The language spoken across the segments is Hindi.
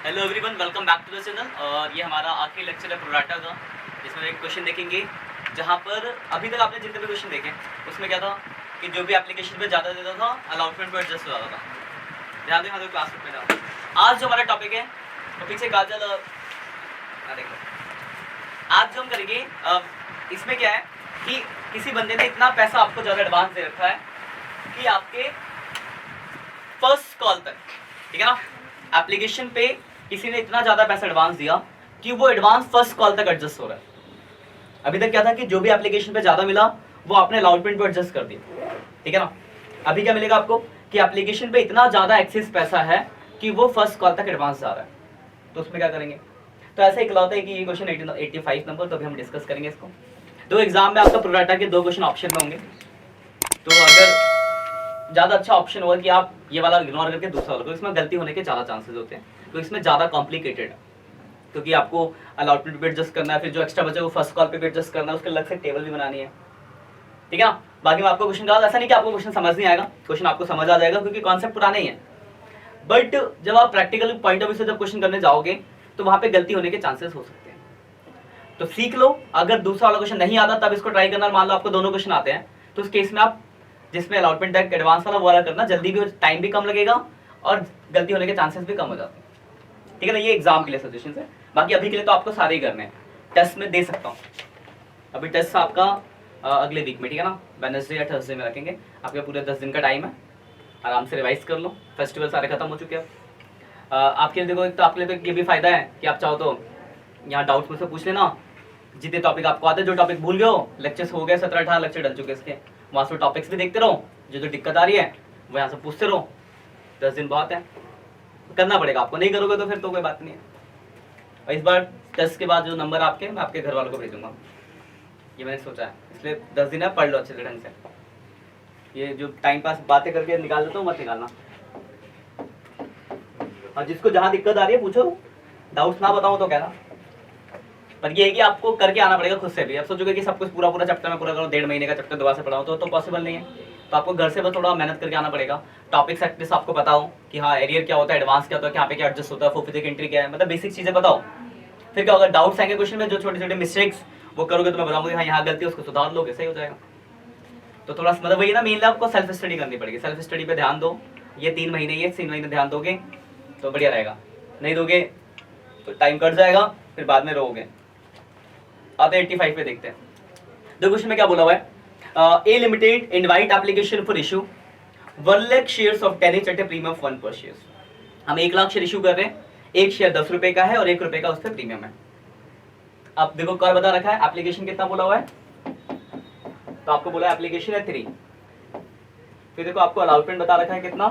Hello everyone, welcome back to the channel. और ये हमारा आखिरी लेक्चर है प्रोडाटा का, जिसमें एक क्वेश्चन देखेंगे जहाँ पर अभी तक आपने जितने भी क्वेश्चन देखे उसमें क्या था कि जो भी एप्लीकेशन पे ज़्यादा देता था अलाउटमेंट पर एडजस्ट हो जाता था। ध्यान दें, हमारे क्लास में था। आज जो हमारा टॉपिक है तो पीछे काजल देखो, आज जो हम करेंगे इसमें क्या है कि किसी बंदे ने इतना पैसा आपको ज़्यादा एडवांस दे रखा है कि आपके फर्स्ट कॉल तक, ठीक है ना, एप्लीकेशन पे किसी ने इतना ज्यादा पैसा एडवांस दिया कि वो एडवांस फर्स्ट कॉल तक एडजस्ट हो रहा है। अभी तक क्या था कि जो भी एप्लीकेशन पे ज्यादा मिला वो आपने अलाउटमेंट पे एडजस्ट कर दिया, ठीक है ना। अभी क्या मिलेगा आपको कि एप्लीकेशन पे इतना ज्यादा एक्सेस पैसा है कि वो फर्स्ट कॉल तक एडवांस जा रहा है, तो उसमें क्या करेंगे। तो ऐसा इकलौता है कि ये क्वेश्चन 85 नंबर, तो अभी हम डिस्कस करेंगे इसको। तो एग्जाम में आपका प्रोडाटा के 2 क्वेश्चन ऑप्शन में होंगे, तो अगर ज़्यादा अच्छा ऑप्शन होगा कि आप ये वाला इग्नोर करके दूसरा वाला, तो इसमें गलती होने के ज़्यादा चांसेस होते हैं, तो इसमें ज़्यादा कॉम्प्लिकेटेड है क्योंकि आपको अलाउटमेंट पे एडजस्ट करना है, फिर जो एक्स्ट्रा बचे वो फर्स्ट कॉल पे भी एडजस्ट करना है, उसके अलग से टेबल भी बनानी है, ठीक है ना। बाकी मैं आपको क्वेश्चन डाल, ऐसा नहीं कि आपको क्वेश्चन समझ नहीं आएगा, क्वेश्चन आपको समझ आ जाएगा क्योंकि कॉन्सेप्ट पुराने ही है, बट जब आप प्रैक्टिकल पॉइंट ऑफ व्यू से जब क्वेश्चन करने जाओगे तो वहाँ पे गलती होने के चांसेस हो सकते हैं। तो सीख लो, अगर दूसरा वाला क्वेश्चन नहीं आता तब इसको ट्राई करना। मान लो आपको दोनों क्वेश्चन आते हैं तो उस केस में आप जिसमें अलाउटमेंट तक एडवांस वाला वो वाला करना, जल्दी भी, टाइम भी कम लगेगा और गलती होने के चांसेस भी कम हो जाते हैं, ठीक है ना। ये एग्जाम के लिए सजेशन है, बाकी अभी के लिए तो आपको सारे ही करने हैं। टेस्ट में दे सकता हूँ, अभी टेस्ट आपका अगले वीक में, ठीक है ना, वेडनेसडे या थर्सडे में रखेंगे। आपके पूरे 10 दिन का टाइम है, आराम से रिवाइज कर लो, फेस्टिवल सारे खत्म हो चुके हैं। आपके लिए देखो, एक तो आपके लिए तो ये भी फायदा है कि आप चाहो तो यहाँ डाउट्स मुझसे पूछ लेना, जितने टॉपिक आपको आते हैं। जो टॉपिक भूल गए हो, लेक्चर्स हो गए 17-18 लेक्चर डल चुके इसके, वहाँ से टॉपिक्स भी देखते रहो, जो दिक्कत आ रही है वो यहाँ से पूछते रहो। 10 दिन बहुत है, करना पड़ेगा आपको, नहीं करोगे तो फिर तो कोई बात नहीं है। और इस बार टेस्ट के बाद जो नंबर आपके, मैं आपके घर वालों को भेजूंगा, ये मैंने सोचा है, इसलिए 10 दिन है, पढ़ लो अच्छे से ढंग से। ये जो टाइम पास बातें करके निकाल देता हूँ मत निकालना, और जिसको जहाँ दिक्कत आ रही है पूछो, डाउट्स ना बताऊँ तो कहना। पर ये है कि आपको करके आना पड़ेगा खुद से भी। अब सोचोगे कि सब कुछ पूरा चैप्टर में पूरा करो, 1.5 महीने का चैप्टर दोबारा से पढ़ाऊँ तो पॉसिबल नहीं है, तो आपको घर से बस थोड़ा मेहनत करके आना पड़ेगा। टॉपिक्स एटलीस्ट आपको बताओ कि हाँ एरियर क्या होता है, एडवांस क्या होता है, यहाँ पे क्या एडजस्ट होता है, फोफिजिक एंट्री क्या है, मतलब बेसिक चीज़ें बताओ। फिर क्या होगा, डाउट्स आएंगे क्वेश्चन में, जो छोटे छोटे मिस्टेक्स वो करोगे तो मैं बताऊँगी हाँ यहाँ गलती है, उसको सुधार लोगे, सही हो जाएगा। तो थोड़ा मतलब वही ना, मेनली आपको सेल्फ स्टडी करनी पड़ेगी। सेल्फ स्टडी पे ध्यान दो, ये 3 महीने ध्यान दोगे तो बढ़िया रहेगा, नहीं दोगे तो टाइम कट जाएगा, फिर बाद में रोगे। आते 85 पे देखते हैं। देखो क्वेश्चन में क्या बोला हुआ है, A limited invite application for issue 1 lakh shares of 10 at a premium 1 per share. हम 1 लाख शेयर इशू कर रहे हैं, एक शेयर 10 रुपए का है और 1 रुपए का उस पर प्रीमियम है। अब देखो क्या बता रखा है, एप्लीकेशन कितना बोला हुआ है, तो आपको बोला एप्लीकेशन है 3, फिर देखो आपको अलाउटमेंट बता रखा है कितना,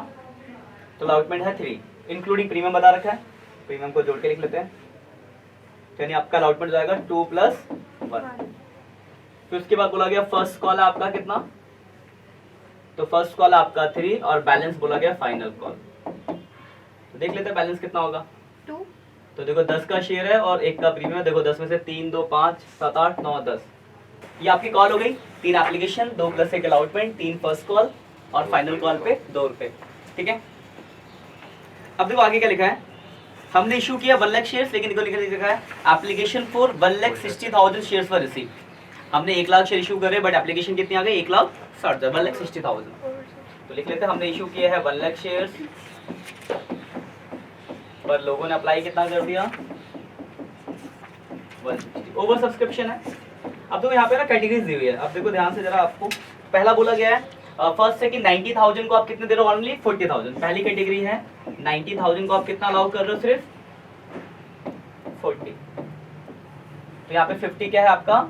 तो अलाउटमेंट है 3 इंक्लूडिंग प्रीमियम बता रखा है, प्रीमियम को जोड़ के लिख लेते हैं, यानी आपका अलाउटमेंट जाएगा 2 + 1। फिर उसके बाद बोला गया फर्स्ट कॉल है आपका कितना, तो फर्स्ट कॉल आपका 3 और बैलेंस बोला गया फाइनल कॉल। तो देख लेते हैं बैलेंस कितना होगा, 2। तो देखो 10 का शेयर है और 1 का प्रीमियम है। देखो 10 में से 3 2 5 7 8 9 10, ये आपकी कॉल हो गई। 3 एप्लीकेशन, 2 + 1 अलाउटमेंट, 3 फर्स्ट कॉल और फाइनल कॉल पे 2 रुपए, ठीक है। अब देखो आगे क्या लिखा है, हमने इशू किया 1 लाख शेयर्स, लेकिन देखो लिखा है application for 1,60,000 shares for receive. हमने 1 लाख शेयर इशू करे, बट एप्लीकेशन कितनी आ गई, 1,60,000, 1,60,000। तो लिख लेते हैं हमने इशू किया है 1 लाख शेयर्स, पर लोगों ने अप्लाई कितना कर दिया, 160। ओवर सब्सक्रिप्शन है। अब देखो यहाँ पे ना कैटेगरीज दी हुई है, अब देखो ध्यान से जरा, आपको पहला बोला गया है फर्स्ट है कि 90,000 को आप कितने दे रहे हो, ओनली 40,000। पहली कैटेगरी है 90,000 को आप कितना अलाउ कर रहे हो, सिर्फ 40। तो यहाँ पे 50 क्या है आपका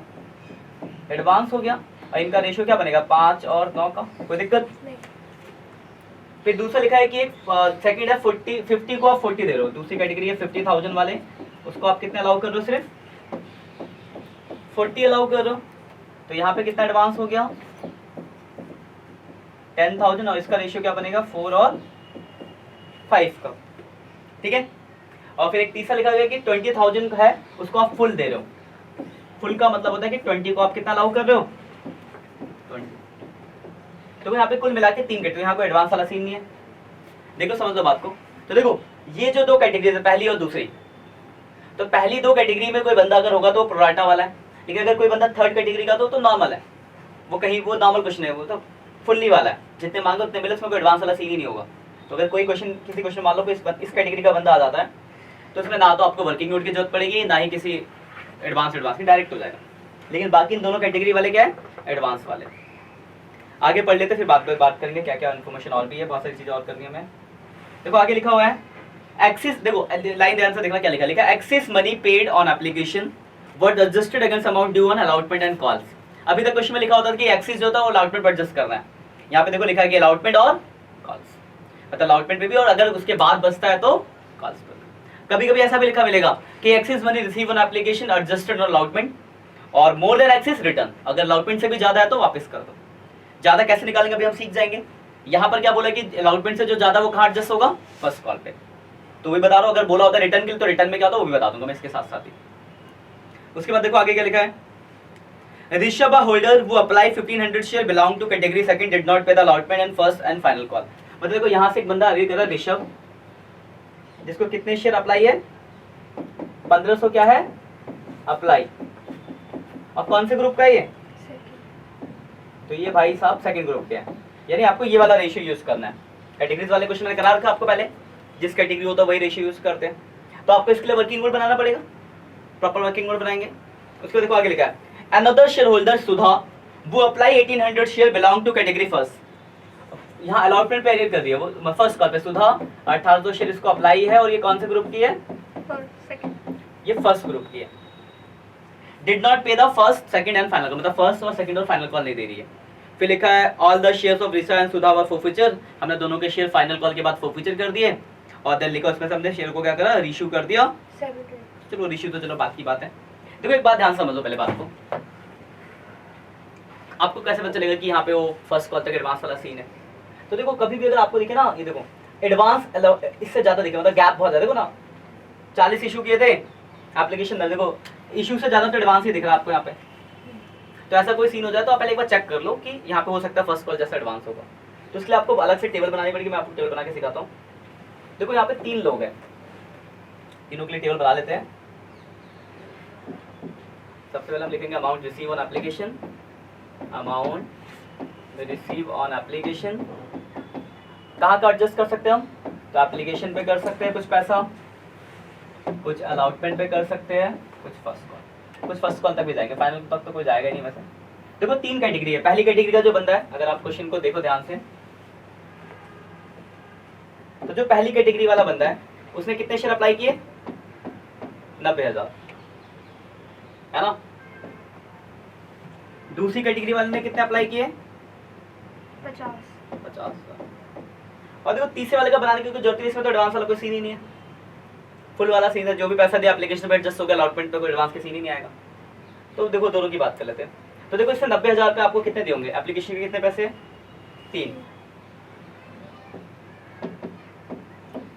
एडवांस हो गया, और इनका रेशियो क्या बनेगा 5 और 9 का, कोई दिक्कत नहीं। फिर दूसरा लिखा है कि एक सेकंड है 50 को आप 40 दे रहे हो, दूसरी कैटेगरी है 50,000 वाले, उसको आप कितने अलाउ कर रहे हो, सिर्फ 40 अलाउ कर रहे हो। तो यहाँ पे कितना एडवांस हो गया 10,000, और इसका रेशियो क्या बनेगा 4 और 5 का, ठीक है। और फिर एक तीसरा लिखा गया कि 20,000 है, उसको आप फुल दे रहे हो। फुल का मतलब होता है कि 20 को आप कितना अलाउ कर रहे हो, 20। तो यहाँ पे कुल मिला के 3 कैटेगरी, यहाँ कोई एडवांस वाला सीन नहीं है। देखो समझ लो बात को, तो देखो ये जो दो कैटेगरी है, पहली और दूसरी, तो पहली दो कैटेगरी में कोई बंदा अगर होगा तो प्रोराटा वाला है, लेकिन अगर कोई बंदा थर्ड कैटेगरी का तो नॉर्मल है, वो कहीं वो नॉर्मल क्वेश्चन है, वो तो फुल्ली वाला है, जितने मांगो उतने मिले, उसमें कोई एडवांस वाला सीन ही नहीं होगा। तो अगर कोई क्वेश्चन किसी क्वेश्चन मान लो कोई इस कैटेगरी का बंदा आ जाता है तो इसमें ना तो आपको वर्किंग नोट की जरूरत पड़ेगी, ना ही किसी एडवांस की, डायरेक्ट हो जाएगा। लेकिन बाकी इन दोनों कैटेगरी वाले क्या है, एडवांस वाले। आगे पढ़ लेते फिर बात करेंगे क्या क्या इन्फॉर्मेशन और भी है, बहुत सारी चीजें और करनी है। मैं देखो आगे लिखा हुआ है एक्सिस, देखो लाइन ध्यान से देखना क्या लिखा, लिखा axis money paid on application what adjusted against amount due on allotment and calls. अभी तक क्वेश्चन में लिखा होता था कि एक्सिस जो था वो अलॉटमेंट पर एडजस्ट करना है, यहाँ पे देखो लिखा है कि अलॉटमेंट और कॉल्स, मतलब अलॉटमेंट पे भी और अगर उसके बाद बचता है तो कॉल्स पर। कभी कभी ऐसा भी लिखा मिलेगा कि axis money receive on application adjusted on allotment और मोर देन एक्सिस रिटर्न, अगर अलॉटमेंट से भी ज्यादा है तो वापस कर दो। ज्यादा कैसे निकालेंगे अभी हम सीख जाएंगे। यहाँ पर क्या बोला कि अलॉटमेंट से जो ज्यादा वो कहाँ एडजस्ट होगा, फर्स्ट कॉल पे, तो वही बता रहा हूँ। अगर बोला होता रिटर्न के लिए तो रिटर्न में क्या होता वो भी बता दूंगा मैं इसके साथ साथ ही। उसके बाद देखो आगे क्या लिखा है, Rishabh a holder who apply 1500 share belong to category second did not pay the allotment and first and final call। मतलब देखो यहाँ से एक बंदा आगे कर रहा है ऋषभ, जिसको कितने शेयर अप्लाई है, 1500 क्या है अप्लाई, और कौन से ग्रुप का है ये, तो ये भाई साहब सेकंड ग्रुप के हैं, यानी आपको ये वाला रेशियो यूज करना है। कैटेगरीज वाले क्वेश्चन मैंने करा रखा आपको पहले, जिस कैटेगरी होता है वही रेशियो यूज करते हैं, तो आपको इसके लिए वर्किंग नोट बनाना पड़ेगा, प्रॉपर वर्किंग नोट बनाएंगे। उसको देखो आगे लिखा है another shareholder Sudha who apply 1800 share belong to category first। यहाँ अलॉटमेंट पे एडिट कर दिया, वो फर्स्ट कॉल पे सुधा 1800 शेयर इसको अप्लाई है, और ये कौन से ग्रुप की है, ये फर्स्ट ग्रुप की है। Did not pay the first second and final, मतलब फर्स्ट और सेकंड और फाइनल कॉल नहीं दे रही है। फिर लिखा है all the shares of Risha and Sudha were forfeiture, हमने दोनों के शेयर फाइनल कॉल के बाद फॉरफीचर कर दिए, और देन लिखा उसमें से हमने शेयर को क्या करा, रिश्यू कर दिया। चलो रिश्यू तो चलो बात की बात है। देखो एक बात ध्यान समझो पहले बात को, आपको कैसे पता चलेगा कि यहाँ पे वो फर्स्ट कॉल तक एडवांस वाला सीन है। तो देखो कभी भी अगर आपको दिखे ना, ये देखो एडवांस इससे ज्यादा दिखे, मतलब गैप बहुत ज्यादा, देखो ना 40 इशू किए थे एप्लीकेशन में, देखो इशू से ज्यादा तो एडवांस ही दिख रहा है आपको यहाँ पे। तो ऐसा कोई सीन हो जाए तो आप पहले एक बार चेक कर लो कि यहाँ पे हो सकता है फर्स्ट कॉल जैसा एडवांस होगा, तो इसलिए आपको अलग से टेबल बनानी पड़ेगी। मैं आपको टेबल बना के सिखाता हूँ। देखो यहाँ पे 3 लोग हैं, तीनों के लिए टेबल बना लेते हैं। सबसे पहले हम लिखेंगे amount receive on application, amount receive on application, कहाँ का एडजस्ट कर सकते हैं हम, तो एप्लीकेशन पे कर सकते हैं कुछ पैसा, कुछ अलॉटमेंट पे कर सकते हैं, कुछ फर्स्ट कॉल तक भी जाएंगे, फाइनल तक तो कोई जाएगा ही नहीं वैसे। देखो 3 कैटेगरी है। पहली कैटेगरी का जो बंदा है, अगर आप क्वेश्चन को देखो ध्यान से, तो जो पहली कैटेगरी वाला बंदा है उसने कितने शेयर अप्लाई किए, 90,000 है ना। दूसरी कैटेगरी वाले ने कितने अप्लाई किए, 50,000। और देखो तीसरे वाले का बनाने की जरूरत नहीं, इसमें तो एडवांस वाला कोई सीन ही नहीं है, फुल वाला सीन है, जो भी पैसा दिया एप्लीकेशन पे एडजस्ट हो गया, अलॉटमेंट पे कोई एडवांस के सीन ही नहीं आएगा। तो देखो दोनों की बात कर लेते हैं। तो देखो इससे 90,000 पे आपको कितने दिए, एप्लीकेशन के कितने पैसे, 3,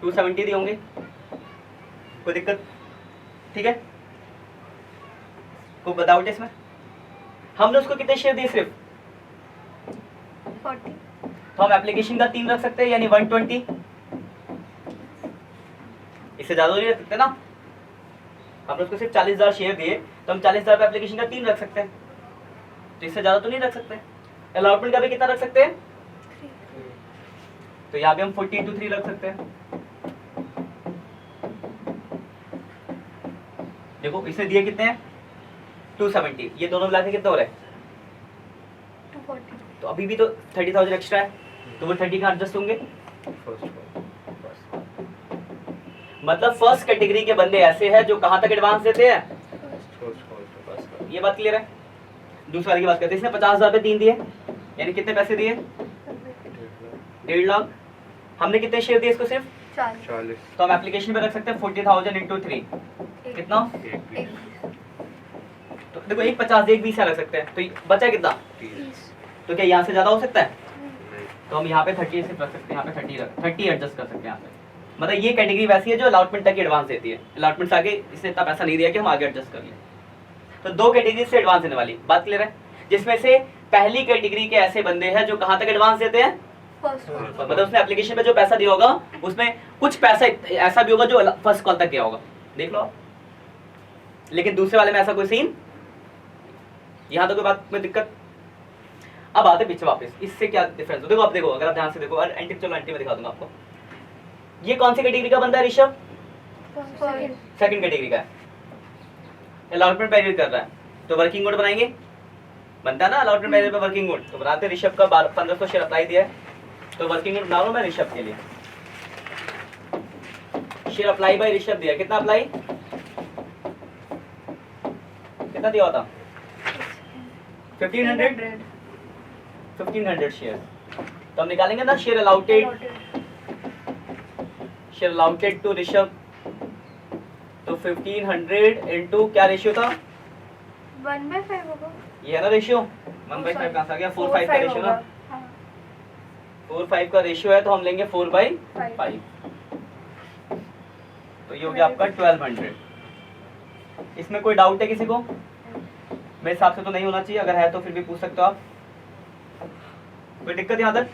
270 दिए होंगे, कोई दिक्कत, ठीक है, कोई डाउट है इसमें। हमने उसको कितने शेयर दिए, सिर्फ 40, तो हम एप्लीकेशन का 3 रख सकते हैं, यानी 120, इससे ज्यादा नहीं रख सकते ना। हमने उसको सिर्फ 40,000 शेयर दिए, तो हम 40,000 पे एप्लीकेशन का 3 रख सकते हैं, तो इससे ज्यादा तो नहीं रख सकते। अलॉटमेंट का भी कितना रख सकते हैं, 3, तो यहाँ पे हम 40/3 रख सकते हैं। देखो इसने दिए कितने हैं, 270, ये दोनों मिला के कितना हो रहा है, 240, तो अभी भी तो 30,000 एक्स्ट्रा है, तो वो 30 का एडजस्ट होंगे। मतलब फर्स्ट कैटेगरी के बंदे ऐसे हैं जो कहां तक एडवांस देते हैं, ये बात क्लियर है। दूसरे वाले की बात करते हैं, इसने 50,000 पे 3 दिए, यानी कितने पैसे दिए, 1.5 लाख। हमने कितने शेयर दिए इसको, सिर्फ 40, तो हम एप्लीकेशन पे रख सकते हैं 40,000 इंटू 3, कितना, तो देखो एक 50 एक 20 रख सकते हैं, तो बचा कितना, 30, तो क्या यहाँ से ज्यादा हो सकता है, तो हम यहाँ पे 30 से रख सकते हैं, यहाँ पे 30 एडजस्ट कर सकते हैं यहाँ पे। मतलब ये कैटेगरी वैसी है जो अलॉटमेंट तक एडवांस देती है, अलॉटमेंट से आगे इसने इतना पैसा नहीं दिया कि हम आगे एडजस्ट कर लें। तो 2 कैटेगरी से एडवांस देने वाली बात क्लियर है, जिसमें से पहली कैटेगरी के ऐसे बंदे हैं जो कहाँ तक एडवांस देते हैं, फर्स्ट मतलब उसने एप्लीकेशन पे जो पैसा दिया होगा उसमें कुछ पैसा ऐसा भी होगा जो फर्स्ट कॉल तक गया होगा, देख लो आप। लेकिन दूसरे वाले में ऐसा कोई सीन, यहाँ तो कोई बात में दिक्कत। अब आते पीछे वापस, इससे क्या डिफरेंस, देखो आप देखो, अगर आप ध्यान से देखो, और एंटी, चलो एंटी में दिखा दूंगा आपको। ये कौन सी कैटेगरी का बंदा है ऋषभ? सेकंड कैटेगरी का है, अलॉटमेंट पीरियड कर रहा है, तो वर्किंग नोट बनाएंगे, बनता है ना अलॉटमेंट पीरियड पे वर्किंग नोट, तो बनाते ऋषभ का 1500 शेयर अप्लाई दिया है, तो वर्किंग नोट बना रहा हूं मैं ऋषभ के लिए। शेयर अप्लाई बाय ऋषभ दिया, कितना अप्लाई, कितना दिया होता? 1500 शेयर, तो हम निकालेंगे ना share allotted, share allotted to Rishabh, तो 1500 इनटू क्या रेशियो था, 1/5 होगा। ये है ना रेशियो, 1/5 कहां से आ गया, 4/5 का रेशियो ना, 4/5 का रेशियो है, तो हम लेंगे 4/5, तो ये हो गया आपका 1200। इसमें कोई डाउट है किसी को? मेरे हिसाब से तो नहीं होना चाहिए, अगर है तो फिर भी पूछ सकते हो आप, कोई दिक्कत यहाँ तक?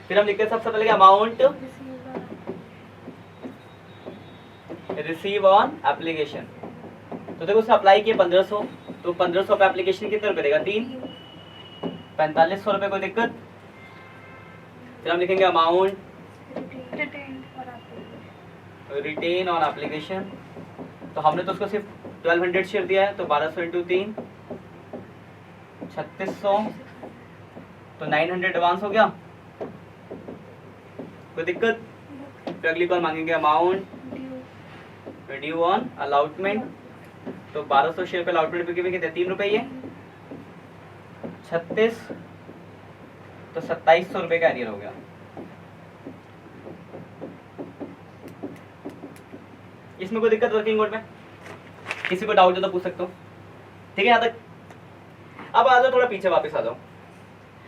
फिर हम लिखते हैं सबसे पहले अमाउंट रिसीव ऑन एप्लीकेशन, तो देखो उसने अप्लाई किया 1500, तो 1500 पे एप्लीकेशन कितने रुपए देगा, 3, 4500 रुपए, कोई दिक्कत? फिर हम लिखेंगे अमाउंट रिटेन ऑन एप्लीकेशन, तो हमने तो उसको सिर्फ 1200 शेयर दिया है, तो 1200 इंटू 3 3600, तो 900 एडवांस हो गया, कोई दिक्कत? फिर अगली कॉल मांगेंगे अमाउंट ड्यू ऑन अलॉटमेंट, तो 1200 शेयर पे अलॉटमेंट पे कितने 3 रुपए, ये 36, तो 2700 रुपए का एरियर हो गया। इसमें कोई दिक्कत वर्किंग नोट में? किसी को डाउट है तो पूछ सकते हो, ठीक है यहाँ तक? अब आ जाओ थोड़ा पीछे वापस आ जाओ,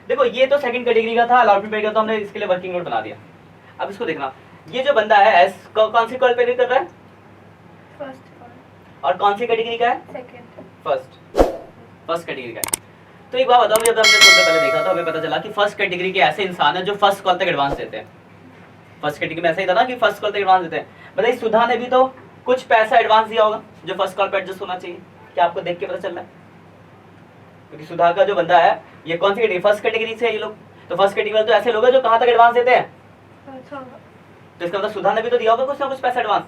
देखो ये तो सेकंड कैटेगरी का था, अलॉटमेंट पे गया तो हमने इसके लिए वर्किंग नोट बना दिया। अब इसको देखना, ये जो बंदा है एस कौन सी कॉल पे कर रहा है, फर्स्ट और कौन सी कैटेगरी का है, सेकंड फर्स्ट कैटेगरी का है। तो एक बात बताओ, जब हमने थोड़ा पहले देखा था हमें पता चला कि फर्स्ट कैटेगरी के ऐसे इंसान है जो फर्स्ट कॉल तक एडवांस देते हैं। फर्स्ट कैटेगरी में ऐसा ही था ना कि फर्स्ट कॉल तक एडवांस देते हैं। बताइए सुधा ने भी तो कुछ पैसा एडवांस दिया होगा जो फर्स्ट कॉल पे एडजस्ट होना चाहिए, क्या आपको देख के पता चल रहा है? क्योंकि सुधा का जो बंदा है ये कौन सी कैटेगरी, फर्स्ट कैटेगरी से है ये लोग, तो फर्स्ट कैटेगरी वाले तो ऐसे लोग हैं जो कहाँ तक एडवांस देते हैं, तो इसका मतलब सुधा ने भी तो दिया होगा कुछ ना कुछ पैसा एडवांस,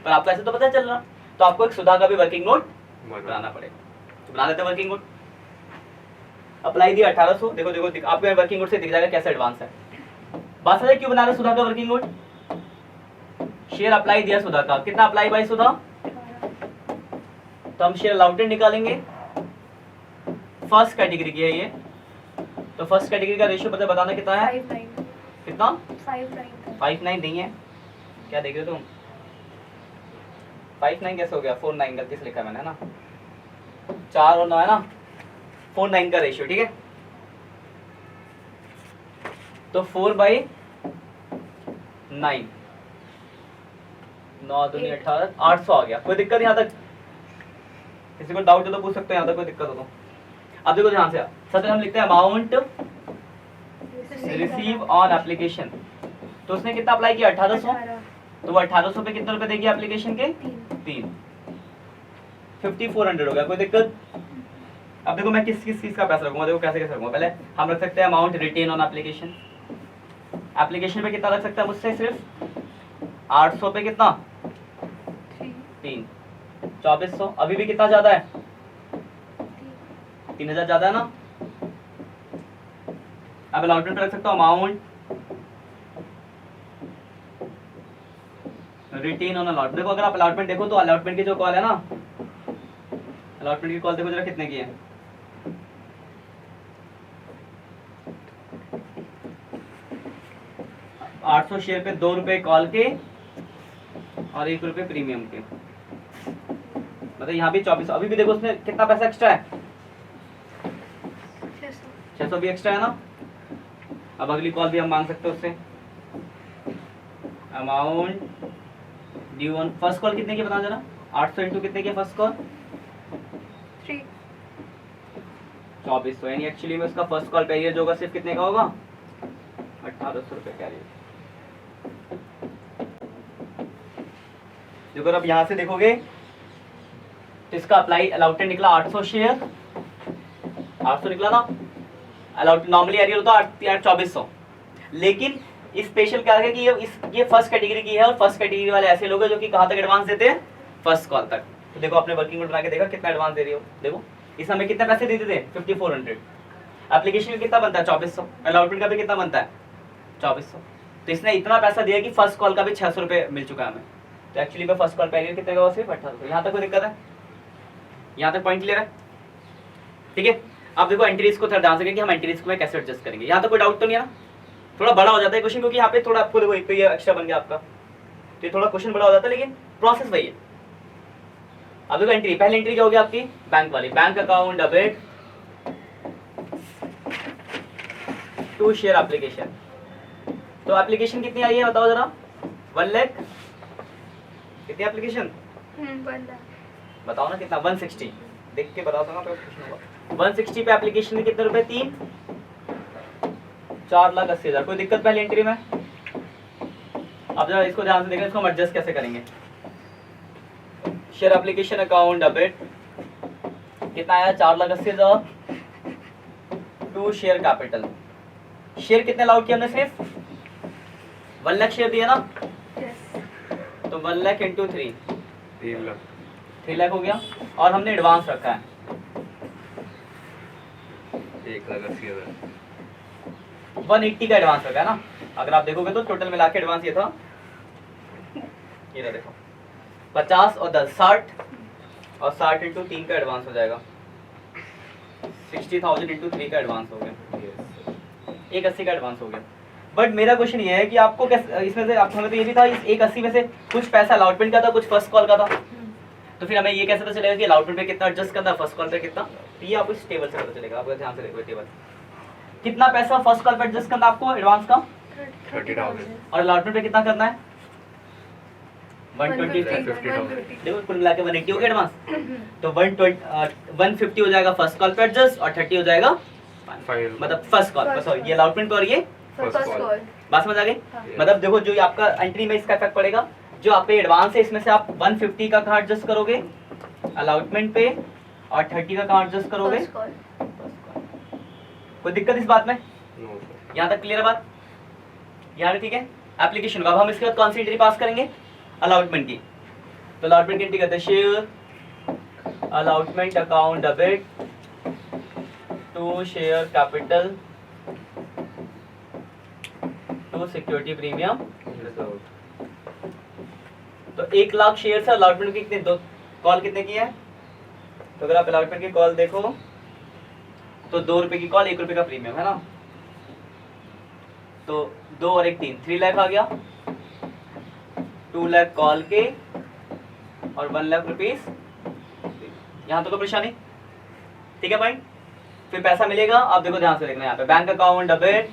पर आपको ऐसे तो पता चल रहा, तो आपको एक सुधा का भी वर्किंग नोट बनाना पड़ेगा, तो बना देते हैं वर्किंग नोट। अप्लाई दिया 1800, देखो देखो आपको वर्किंग नोट से दिख जाएगा कैसा एडवांस है। बात समझे क्यों बना रहे सुधा का वर्किंग नोट? शेयर अप्लाई दिया सुधा का, कितना अप्लाई बाई सुधा, तो हम शेयर अलाउटेड निकालेंगे, फर्स्ट कैटेगरी की है ये, तो फर्स्ट कैटेगरी का रेशियो पता बताना कितना है, 59 कितना, 59 नहीं है, क्या देख रहे हो तुम, 59 कैसे हो गया, 49 गलती से लिखा है मैंने, है ना, 4 और 9 है ना, 49 का रेशियो, ठीक है, तो 4/9, 9 दूनी 18, 800 आ गया, कोई दिक्कत यहाँ तक? किसी को डाउट है तो पूछ सकते हैं, यहाँ तक कोई दिक्कत हो तो। अब देखो ध्यान से, सबसे हम लिखते हैं अमाउंट रिसीव ऑन एप्लीकेशन, तो उसने कितना अप्लाई किया 1800, तो वो 1800 पे कितने रुपए देगी एप्लीकेशन के, 3, 5400 हो गया, कोई दिक्कत? अब देखो मैं किस चीज का पैसा रखूंगा, देखो कैसे कैसे रखूंगा, पहले हम रख सकते हैं amount retain on application, application पे कितना रख सकता है मुझसे, सिर्फ 800 पे कितना, 3, 2400, अभी भी कितना ज्यादा है, 3000 ज्यादा है ना। अब अलॉटमेंट पे रख सकता हूँ अमाउंट रिटेन ऑन अलॉटमेंट, देखो अगर आप अलॉटमेंट देखो तो अलॉटमेंट की जो कॉल है ना, अलॉटमेंट की कॉल देखो जरा कितने की है, $800 शेयर पे 2 रुपए कॉल के और 1 रुपए प्रीमियम के, मतलब यहाँ भी 2400, अभी भी देखो उसने कितना पैसा एक्स्ट्रा है, 600 भी एक्स्ट्रा है ना। अब अगली कॉल भी हम मांग सकते हैं उससे, amount due on first call कितने की बता जरा, 800 इंटू कितने की फर्स्ट कॉल, 2400, यानी एक्चुअली में उसका फर्स्ट कॉल पे जो होगा सिर्फ कितने का होगा, ₹800 कैरियर। जो अगर आप यहाँ से देखोगे तो इसका अप्लाई अलाउटेड निकला 800 शेयर, 800 निकला ना। अलाउट नॉर्मली एरियर होता है 2400, लेकिन स्पेशल क्या है कि ये फर्स्ट कैटेगरी की है, और फर्स्ट कैटेगरी वाले ऐसे लोग हैं जो कि कहाँ तक एडवांस देते हैं, फर्स्ट कॉल तक। तो देखो आपने वर्किंग नोट बना के देखा कितना एडवांस दे रही हो, देखो इस समय कितने पैसे देते थे 5400, एप्लीकेशन में कितना बनता है 2400, अलाउटमेंट का भी कितना बनता है 2400। तो इसने इतना पैसा दिया कि फर्स्ट कॉल का भी 600 रुपये मिल चुका है हमें। तो एक्चुअली में फर्स्ट कॉल का एरियर कितने का सिर्फ 1800। यहाँ तक कोई दिक्कत है, यहाँ तक पॉइंट क्लियर है, ठीक है। अब देखो एंट्रीज को थोड़ा ध्यान से कि हम एंट्रीज को कैसे एडजस्ट करेंगे, यहाँ तक कोई डाउट तो नहीं है ना। थोड़ा बड़ा हो जाता है क्वेश्चन, क्योंकि यहाँ पे थोड़ा आपको देखो एक तो ये एक्स्ट्रा बन गया आपका, तो ये थोड़ा क्वेश्चन बड़ा हो जाता है, लेकिन प्रोसेस वही है। अब देखो एंट्री, पहली एंट्री क्या होगी आपकी, बैंक वाली, bank account debit to share application. तो एप्लीकेशन कितनी आई है बताओ जरा, 1 लाख कितनी एप्लीकेशन, 1 लाख बताओ ना कितना, 160, देख के बताओ ना तो क्वेश्चन होगा। 160 पे एप्लीकेशन में कितने रुपए, 3, 4,80,000। कोई दिक्कत पहली एंट्री में। अब जरा इसको ध्यान से देखें, इसको हम एडजस्ट कैसे करेंगे। शेयर एप्लीकेशन अकाउंट डेबिट कितना आया, 4,80,000 टू शेयर कैपिटल। शेयर कितने अलाउड किया हमने, सिर्फ 1 लाख शेयर दिया ना, तो 1 लाख इंटू 3, 3 लाख हो गया। और हमने एडवांस रखा है 180 का एडवांस रखा है ना। अगर आप देखोगे तो टोटल मिला के एडवांस ये था, ये देखो 50 और 10 60, और 60 इंटू 3 का एडवांस हो जाएगा 60,000 इंटू 3 का एडवांस हो गया, 180 का एडवांस हो गया। बट मेरा क्वेश्चन ये है कि आपको कैसे, इसमें से आपको, हमें तो ये भी था इस 180 में से कुछ पैसा अलाउटमेंट का था, कुछ फर्स्ट कॉल का था, तो फिर हमें ये कैसे पता चलेगा कि अलाउटमेंट पे कितना एडजस्ट करना है, फर्स्ट कॉल पे कितना। तो ये आपको इस टेबल से पता चलेगा, आपको ध्यान से देखो टेबल, कितना पैसा फर्स्ट कॉल पे एडजस्ट करना है आपको एडवांस का, 30,000 और अलाउटमेंट पे कितना करना है 120, 150,000 देखो कुल मिला के 180 हो गया एडवांस। तो 150 हो जाएगा फर्स्ट कॉल पे एडजस्ट, और 30 हो जाएगा मतलब फर्स्ट कॉल, सॉरी ये अलाउटमेंट और ये फर्स्ट कॉल। बात समझ आ गई। मतलब देखो जो आपका एंट्री में इसका इफेक्ट पड़ेगा, जो आपका एडवांस है इसमें से आप 150 का कहाँ एडजस्ट करोगे अलाउटमेंट पे, और 30 का कहाँ एडजस्ट करोगे फर्स्ट कॉल। कोई दिक्कत इस बात में, यहाँ तक क्लियर है बात, यहाँ ठीक है। एप्लीकेशन, अब हम इसके बाद कौन सी एंट्री पास करेंगे, अलॉटमेंट की। तो अलॉटमेंट की एंट्री करते हैं, share allotment account debit to share capital to security premium. तो 1 लाख शेयर से अलॉटमेंट की कितने, दो कॉल कितने की है, तो अगर आप अलॉटमेंट की कॉल देखो तो 2 रुपए की कॉल, 1 रुपए का प्रीमियम है ना, तो 2 और 1 3, 3 लाख आ गया, 2 लाख कॉल के और 1 लाख रुपीज। यहाँ तो कोई परेशानी, ठीक है भाई। फिर पैसा मिलेगा, आप देखो ध्यान से देखना, यहाँ पे बैंक अकाउंट डेबिट,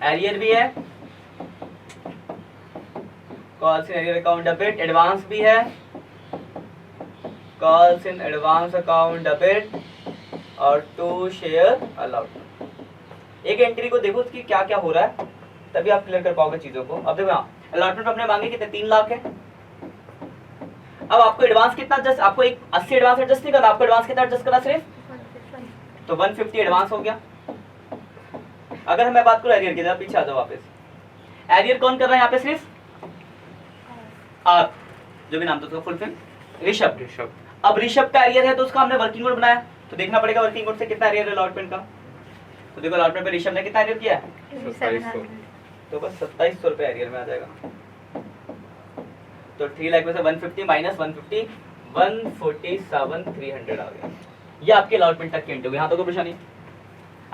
एरियर भी है, calls in arrear account debit, advance भी है, calls in advance account debit, और टू शेयर अलॉटमेंट। एक एंट्री को देखो उसकी क्या क्या हो रहा है, तभी आप क्लियर कर पाओगे चीजों को। अब देखो यहाँ अलॉटमेंट अपने मांगे कितने, 3 लाख है। अब आपको एडवांस कितना एडजस्ट, आपको एक 80 एडवांस एडजस्ट नहीं करना, आपको एडवांस कितना एडजस्ट करना सिर्फ, तो 150 एडवांस हो गया। अगर मैं बात करूं एरियर की, जरा पीछे आ जाओ वापस। एरियर कौन कर रहा है यहाँ पे, सिर्फ आप, जो भी नाम था उसका फुल फॉर्म, ऋषभ। अब ऋषभ का एरियर है तो उसका हमने वर्किंग नोट बनाया, तो देखना पड़ेगा वर्किंग नोट से कितना एरियर है अलॉटमेंट का। तो देखो अलॉटमेंट पे ऋषभ ने कितना एरियर किया है, 2700। तो बस 2700 रुपए एरियर में आ जाएगा। तो 3 लाख में से 150 माइनस 150, 147,300 आ गया। ये आपके अलॉटमेंट तक की एंट्री होगी, यहाँ तो कोई परेशानी,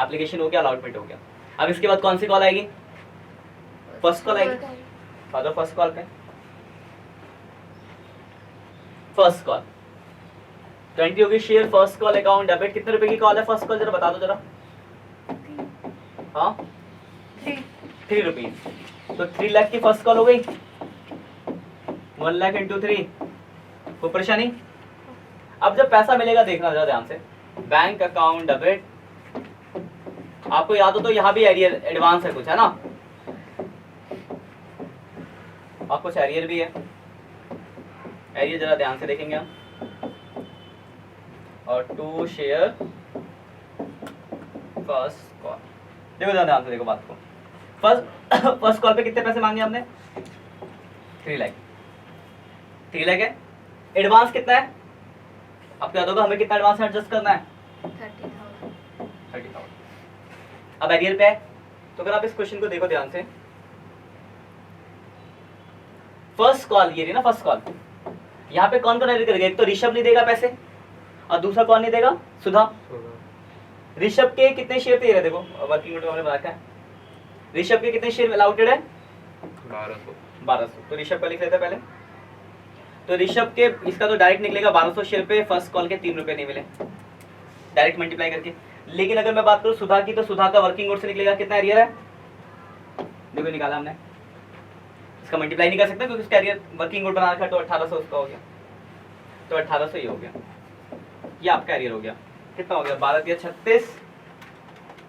एप्लीकेशन हो गया, अलॉटमेंट हो गया। अब इसके बाद कौन सी कॉल आएगी, फर्स्ट कॉल आएगी। फादर फर्स्ट कॉल पे, फर्स्ट कॉल तो एंट्री होगी share first call account debit. कितने रुपए की कॉल है फर्स्ट कॉल, जरा बता दो जरा। हाँ 3 रुपीज, तो 3 लाख की फर्स्ट कॉल हो गई, 1 लाख इंटू 3, कोई परेशानी। अब जब पैसा मिलेगा देखना जरा ध्यान से, बैंक अकाउंट डेबिट आपको याद हो तो यहाँ भी एरियर एडवांस है कुछ, है ना, और कुछ एरियर भी है। एरियर जरा ध्यान से देखेंगे हम। और टू शेयर फर्स्ट कॉल, देखो जरा ध्यान से देखो बात को। फर्स्ट कॉल पे कितने पैसे मांगे हमने? 3 लाख। 3 लाख है। एडवांस कितना है आपको याद होगा, हमें कितना एडवांस एडजस्ट करना है? 30,000। अब एरियर पे है, तो अगर आप इस क्वेश्चन को देखो ध्यान से, फर्स्ट कॉल ये रही ना, फर्स्ट कॉल, यहाँ पे कौन एरियर करेगा? एक तो ऋषभ नहीं देगा पैसे, और दूसरा कौन नहीं देगा? सुधा। ऋषभ के कितने शेयर थे? ये देखो वर्किंग नोट हमने बना रखा है। ऋषभ के कितने शेयर अलाउटेड है? 1200। तो ऋषभ का लिख लेते हैं पहले। तो ऋषभ के इसका तो डायरेक्ट निकलेगा 1200 शेयर पे, फर्स्ट कॉल के 3 रुपए नहीं मिले, डायरेक्ट मल्टीप्लाई करके। लेकिन अगर मैं बात करूं सुधा की, तो सुधा का वर्किंग नोट से निकलेगा कितना एरियर है? देखो निकाला हमने, इसका मल्टीप्लाई नहीं कर सकते क्योंकि उसका एरियर वर्किंग नोट बना रखा है, तो 1800 उसका हो गया, तो 1800 ही हो गया, ये आपका एरियर हो गया। कितना हो गया? 12 36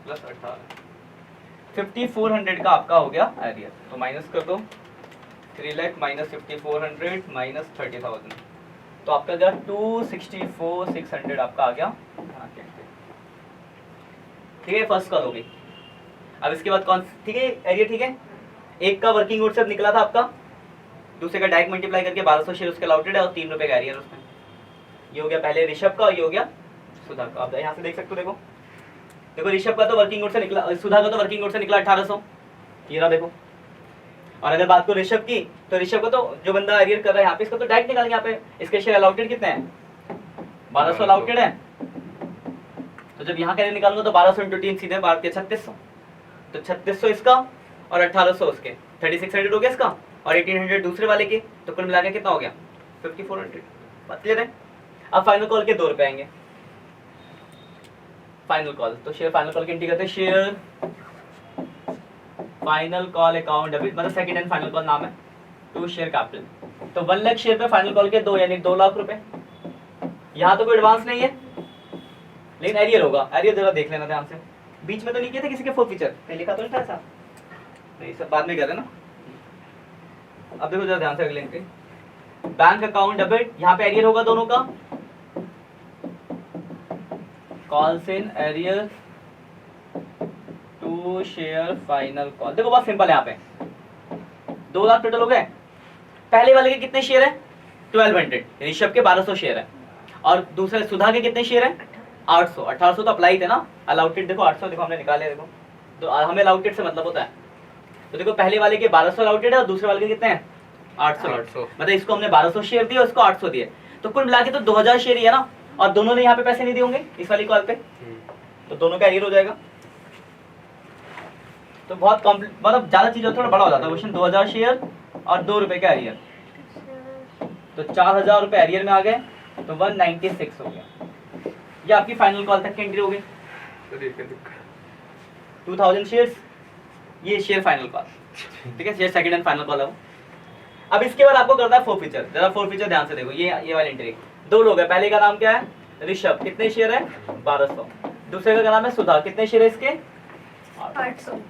प्लस 18, 5400 का आपका हो गया एरियर। तो माइनस कर दो, 3 लाख माइनस 5400 माइनस 30,000, तो आपका गया 264,600 आपका आ गया। ठीक है, फर्स्ट कॉल हो गई। अब इसके बाद कौन, ठीक है, एरियर ठीक है। एक का वर्किंग नोट से निकला था आपका, दूसरे का डायरेक्ट मल्टीप्लाई करके 1200 शेयर उसके अलाउटेड है, और 3 रुपए का एरियर उसमें। ये हो गया पहले ऋषभ का, और ये हो गया सुधा का। आप यहाँ से देख सकते हो, देखो देखो ऋषभ का तो वर्किंग नोट से निकला, सुधा का तो वर्किंग नोट से निकला 1800, ये रहा देखो। और अगर बात करो ऋषभ की, तो ऋषभ को तो जो बंदा एरियर कर रहा है यहाँ पे, इसको तो डायरेक्ट निकालेंगे। यहाँ पे इसके शेयर अलाउटेड कितने हैं? 1200 अलाउटेड है। तो जब यहाँ का एरियर निकालूंगा तो 1200 इंटू 3 सीधे 12 के 3600, तो 3600 इसका और 1800 उसके, 3600 हो गया इसका, और 1800 दूसरे वाले के, तो कुल मिला के कितना हो गया? 5400। बात क्लियर है? अब फाइनल कॉल के 2 रुपए आएंगे। फाइनल कॉल, तो शेयर फाइनल कॉल की एंट्री करते हैं, share final call account debit, मतलब सेकंड एंड फाइनल कॉल नाम है, टू शेयर कैपिटल। तो 1 लाख शेयर पे फाइनल कॉल के 2, यानी 2 लाख रुपए। यहाँ तो कोई एडवांस नहीं है, लेकिन एरियर होगा। एरियर जरा देख लेना ध्यान से, बीच में तो नहीं किया था किसी के फोरफीचर, कहीं लिखा तो नहीं था ऐसा? नहीं, सब बाद में कर रहे ना। अब देखो जरा ध्यान से अगले एंट्री, बैंक अकाउंट डेबिट, यहाँ पे एरियर होगा दोनों का, calls in arrear to share final call. देखो बहुत सिंपल है, यहाँ पे 2 लाख टोटल हो गए। पहले वाले के कितने शेयर है? 1200, ऋषभ के 1200 शेयर है, और दूसरे सुधा के कितने शेयर है? 800। 1800 तो अप्लाई थे ना, अलाउटेड देखो 800, देखो हमने निकाले, देखो तो हमें अलाउटेड से मतलब होता है। तो देखो पहले वाले के 1200 अलाउटेड है, और दूसरे वाले के कितने हैं? 800। मतलब इसको हमने 1200 शेयर दिए, उसको 800 दिए, तो कुल मिला के तो 2000 शेयर ही है ना, और दोनों ने यहाँ पे पैसे नहीं दिए होंगे इस वाली कॉल पे, तो दोनों का एरियर हो जाएगा। तो बहुत मतलब ज्यादा चीज थोड़ा बड़ा हो जाता है क्वेश्चन। 2000 शेयर और 2 रुपए का एरियर, तो 4000 रुपए एरियर में आ गए, तो 196 हो गया। ये आपकी फाइनल कॉल तक की एंट्री हो गई। 2000 शेयर्स, ये शेयर फाइनल कॉल, ठीक है, share second and final call है वो। अब इसके बाद आपको करना है फोरफीचर, जरा फोरफीचर ध्यान से देखो, ये वाली एंट्री। 2 लोग है, पहले का नाम क्या है? ऋषभ, कितने शेयर है? 1200। दूसरे का नाम है सुधा, कितने शेयर है इसके? 800।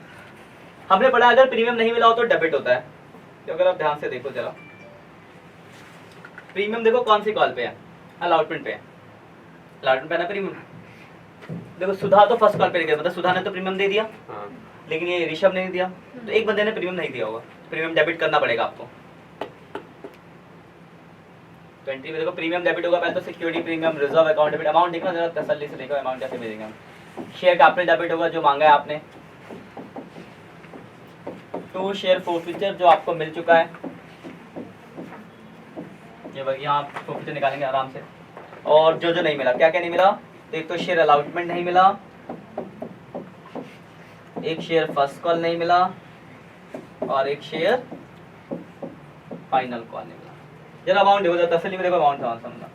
हमने पढ़ा अगर प्रीमियम नहीं मिला हो तो डेबिट होता है, तो अगर आप ध्यान से देखो जरा, प्रीमियम देखो कौन सी कॉल पे है? अलॉटमेंट पे है, अलॉटमेंट पे ना प्रीमियम। देखो सुधा तो फर्स्ट कॉल पे गया, मतलब सुधा ने तो प्रीमियम दे दिया, लेकिन ये ऋषभ ने दिया, तो एक बंदे ने प्रीमियम नहीं दिया होगा, प्रीमियम डेबिट करना पड़ेगा आपको। तो एंट्री में देखो प्रीमियम डेबिट होगा, पहले तो security premium, reserve account debit. Amount देखना जरा तसल्ली से देखो, अमाउंट कैसे भेजेंगे हम। शेयर कैपिटल डेबिट होगा जो मांगा है आपने, टू शेयर फोरफीचर जो आपको मिल चुका है, ये यहाँ आप फोरफीचर निकालेंगे आराम से। और जो नहीं मिला, क्या क्या नहीं मिला? तो एक तो शेयर अलाउटमेंट नहीं मिला, एक शेयर फर्स्ट कॉल नहीं मिला, और एक शेयर फाइनल कॉल नहीं मिला। जरा अमाउंट देखो, जरा तसल्ली में देखो अमाउंट समझना।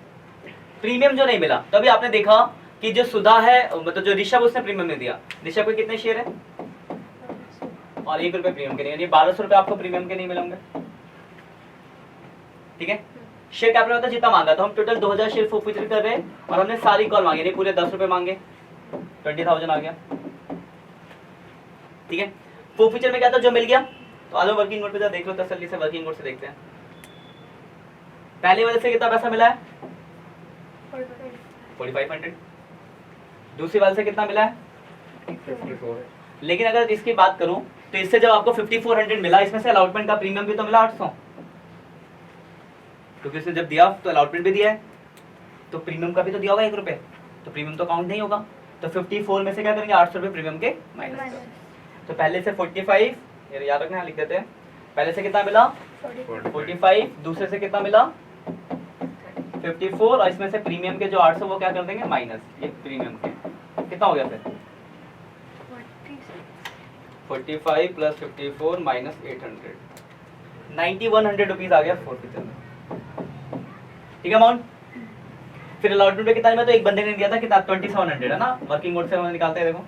प्रीमियम जो नहीं मिला, तो अभी आपने देखा कि जो सुधा है, मतलब जो ऋषभ, उसने प्रीमियम नहीं दिया। ऋषभ के कितने शेयर है? और 1 रुपए प्रीमियम के नहीं, यानी 1200 रुपए आपको प्रीमियम के नहीं मिलेंगे, ठीक है। शेयर कैपिटल होता जितना मांगा, तो हम टोटल 2000 शेयर फोरफीचर कर रहे हैं, और हमने सारी कॉल मांगी, पूरे 10 रुपए मांगे, 20,000 आ गया। ठीक है। फो फीचर में क्या था जो मिल गया, तो आ जाओ वर्किंग नोट पे जा देख लो तसल्ली से, वर्किंग नोट से देखते हैं। पहली वाले से कितना पैसा मिला है 4500, दूसरी वाले से कितना मिला है 54 लेकिन अगर इसकी बात करूं तो इससे जब आपको 5400 मिला, इसमें से अलॉटमेंट का प्रीमियम भी तो मिला 800, क्योंकि उसने जब दिया तो अलॉटमेंट भी दिया है, तो प्रीमियम का भी तो दिया होगा 1 रुपए, तो प्रीमियम तो काउंट नहीं होगा। तो 54 में से क्या करेंगे 800 रुपए प्रीमियम के माइनस। तो पहले से 45, ये याद रखना, लिख देते हैं। पहले से कितना मिला 45, दूसरे से कितना मिला 54, और इसमें से प्रीमियम के जो 800 वो क्या कर देंगे माइनस, ये प्रीमियम के कितना हो गया फिर 45 प्लस 54 माइनस 800, 9100 रुपीज आ गया फोर्फीचर में, ठीक है अमाउंट। फिर अलॉटमेंट पे कितना, में तो एक बंदे ने दिया था कितना 2700 है ना, वर्किंग मोड से हम निकालते हैं, देखो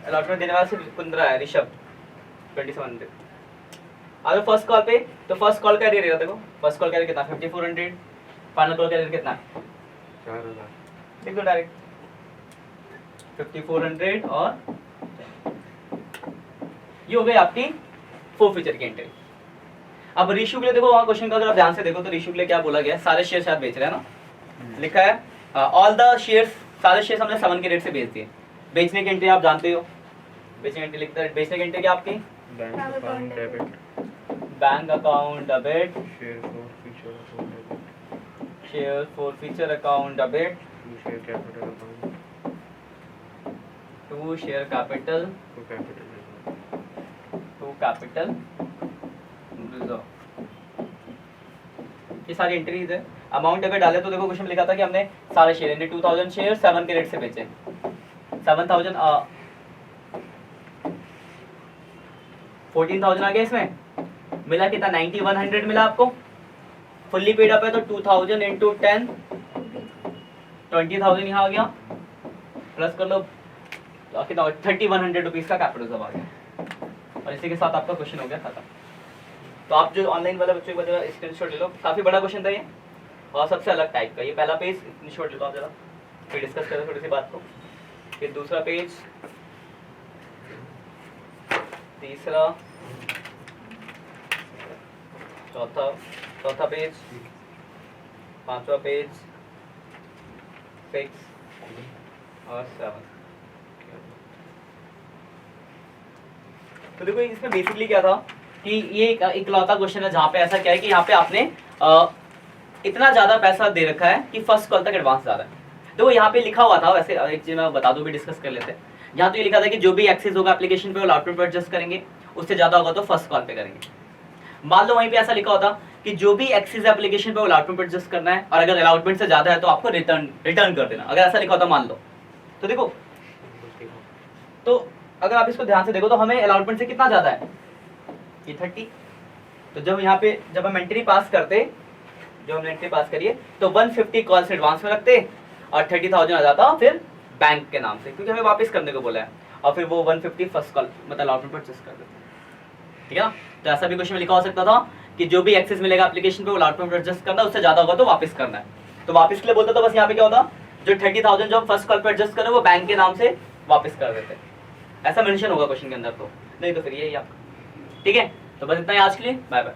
अलॉटमेंट देने वाला सिर्फ 15 है, ऋषभ 2700। अगर फर्स्ट कॉल पे, तो फर्स्ट कॉल का एरिया देखो, फर्स्ट कॉल का एरिया कितना 5400, फाइनल कॉल का एरिया कितना 4000, लिख दो डायरेक्ट 5400, और ये हो गई आपकी फोर फीचर की एंट्री। अब रीशू के लिए देखो, वहां क्वेश्चन का अगर आप ध्यान से देखो तो रीशू के लिए क्या बोला गया है, सारे शेयर शायद बेच रहे हैं ना, लिखा है ऑल द शेयर्स, सारे शेयर्स हमने 7 के रेट से बेच दिए। बेचने की एंट्री आप जानते हो, बेचने की एंट्री लिखता है, बेचने की एंट्री क्या आपकी bank account debit, bank account debit, share forfeiture share forfeiture account account debit, debit, share capital account, to share capital, to capital to capital reserve, ये सारी एंट्रीज है। अमाउंट अगर डाले तो देखो क्वेश्चन में लिखा था कि हमने सारे शेयर यानी 2000 शेयर 7 के रेट से बेचे, 7000 14,000 आ गया, इसमें मिला कितना 9100 मिला आपको, फुल्ली पेड अप है तो 2000 इंटू 10 20,000 यहाँ आ गया, प्लस कर लो कितना 3100 रुपीज का कैपिटल सब आ गया, और इसी के साथ आपका क्वेश्चन हो गया खत्म। तो आप जो ऑनलाइन वाले बच्चों को जरा स्क्रीनशॉट ले लो, काफी बड़ा क्वेश्चन था ये और सबसे अलग टाइप का। ये पहला पेज स्क्रीनशॉट ले लो आप जरा, फिर डिस्कस करें थोड़ी सी बात को। फिर दूसरा पेज, तीसरा, चौथा पेज, पांचवा पेज, 6 और 7। तो देखो इसमें बेसिकली क्या था कि ये एक इकलौता क्वेश्चन है जहाँ पे ऐसा क्या है कि यहाँ पे आपने इतना ज्यादा पैसा दे रखा है कि फर्स्ट कॉल तक एडवांस जा रहा है। तो यहाँ पे लिखा हुआ था, वैसे एक चीज मैं बता दूं भी डिस्कस कर लेते हैं। यहाँ तो ये लिखा था कि जो भी एक्सेस होगा एप्लीकेशन पे वो अलॉटमेंट पे एडजस्ट करेंगे, उससे ज्यादा होगा तो फर्स्ट कॉल पे करेंगे। मान लो वहीं पे ऐसा लिखा होता कि जो भी एक्सेस एप्लीकेशन पे वो अलॉटमेंट पे एडजस्ट करना है, और अगर अलॉटमेंट से ज्यादा है तो आपको रिटर्न कर देना, अगर ऐसा लिखा होता मान लो। तो देखो, तो अगर आप इसको ध्यान से देखो तो हमें अलॉटमेंट से कितना ज्यादा है, ये 30। तो जब यहाँ पे जब हम एंट्री पास करते, जो हमने एंट्री पास करिए तो 150 कॉल्स एडवांस में रखते और 30,000 आ जाता फिर बैंक के नाम से, क्योंकि हमें वापस करने को बोला है, और फिर वो 150 फर्स्ट कॉल मतलब अलॉटमेंट पर एडजस्ट कर देते। ठीक है ना, तो ऐसा भी क्वेश्चन में लिखा हो सकता था कि जो भी एक्सेस मिलेगा एप्लीकेशन पे वो अलॉटमेंट पर एडजस्ट करना, उससे ज्यादा होगा तो वापस करना है। तो वापस के लिए बोलता था बस यहाँ पे क्या होता, जो 30,000 जो फर्स्ट कॉल पर एडजस्ट करें वो बैंक के नाम से वापस कर देते, ऐसा मेंशन होगा क्वेश्चन के अंदर। तो नहीं तो फिर यही आपका। ठीक है, तो बस इतना ही आज के लिए, बाय बाय।